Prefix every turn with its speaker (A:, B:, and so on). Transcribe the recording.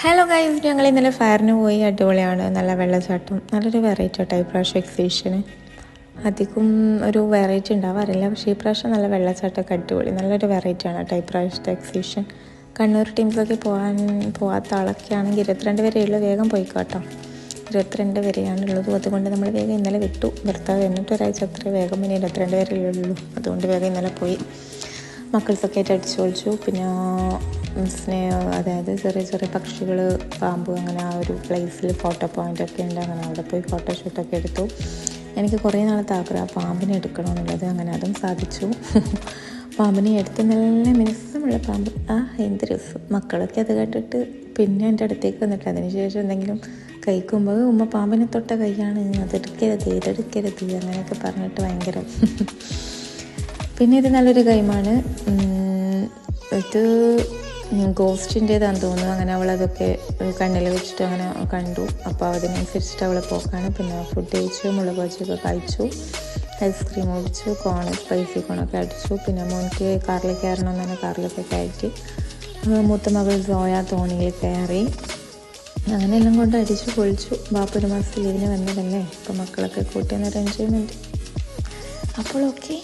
A: Hello guys, ഞങ്ങൾ ഇന്നലെ ഫയറിന് പോയി. അടിപൊളിയാണ്, നല്ല വെള്ളച്ചാട്ടം, നല്ലൊരു വെറൈറ്റി ആട്ടോ ഈ പ്രാവശ്യം എക്സിബിഷന്. അധികം ഒരു വെറൈറ്റി ഉണ്ടാവാറില്ല, പക്ഷേ ഈ പ്രാവശ്യം നല്ല വെള്ളച്ചാട്ടമൊക്കെ അടിപൊളി, നല്ലൊരു വെറൈറ്റി ആണ് കേട്ടോ ഈ പ്രാവശ്യത്തെ എക്സിബിഷൻ. കണ്ണൂർ ടീംസൊക്കെ പോകാത്ത ആളൊക്കെ ആണെങ്കിൽ 22 വരെയുള്ള വേഗം പോയിക്കോട്ടോ. 22 വരെയാണുള്ളത്, അതുകൊണ്ട് നമ്മൾ വേഗം ഇന്നലെ വിട്ടു. ഭർത്താവ് എന്നിട്ട് ഒരാഴ്ച അത്ര വേഗം, പിന്നെ 22 വരെയുള്ളൂ, അതുകൊണ്ട് വേഗം ഇന്നലെ പോയി. മക്കൾസൊക്കെ ആയിട്ട് അടിച്ചു പൊളിച്ചു. പിന്നെ അതായത് ചെറിയ ചെറിയ പക്ഷികൾ, പാമ്പ്, അങ്ങനെ ആ ഒരു പ്ലേസിൽ ഫോട്ടോ പോയിൻ്റൊക്കെ ഉണ്ട്. അങ്ങനെ അവിടെ പോയി ഫോട്ടോഷൂട്ടൊക്കെ എടുത്തു. എനിക്ക് കുറേ നാളത്തെ ആഗ്രഹം പാമ്പിനെ എടുക്കണമെന്നുള്ളത്, അങ്ങനെ അതും സാധിച്ചു. പാമ്പിനെ എടുത്ത് നല്ല മിനുസമുള്ള പാമ്പ്, എന്ത് രസം. മക്കളൊക്കെ അത് കേട്ടിട്ട് പിന്നെ എൻ്റെ അടുത്തേക്ക് വന്നിട്ട് അതിനുശേഷം എന്തെങ്കിലും കഴിക്കുമ്പോൾ ഉമ്മ പാമ്പിനെ തൊട്ട കൈയാണ്, അതെടുക്കരുത് ഇതെടുക്കരുത് അങ്ങനെയൊക്കെ പറഞ്ഞിട്ട് ഭയങ്കര. പിന്നെ ഇത് നല്ലൊരു ഗെയിമാണ്. ഇത് ഗോസ്റ്റിൻ്റേതാണെന്ന് തോന്നുന്നു. അങ്ങനെ അവളതൊക്കെ കണ്ണിൽ വെച്ചിട്ട് അങ്ങനെ കണ്ടു. അപ്പോൾ അതിനനുസരിച്ചിട്ട് അവൾ പോക്കാണ്. പിന്നെ ഫുഡ് കഴിച്ചു, മുളക് ബജിയൊക്കെ കഴിച്ചു, ഐസ്ക്രീം കുടിച്ചു, സ്പൈസി കോണൊക്കെ അടിച്ചു. പിന്നെ മോനിക്ക് കാറിൽ കയറണമെന്ന് തന്നെ കാറിലൊക്കെ കയറ്റി. മൂത്ത മകൾ സോയ തോണിയിൽ കയറി. അങ്ങനെ എല്ലാം കൊണ്ട് അടിച്ചു പൊളിച്ചു. ബാപ്പ ഒരു മാസം ലീവിന് വന്നതല്ലേ, അപ്പോൾ മക്കളൊക്കെ കൂട്ടി എന്നൊരു എൻജോയ്മെൻറ്റ്. അപ്പോൾ ഓക്കെ.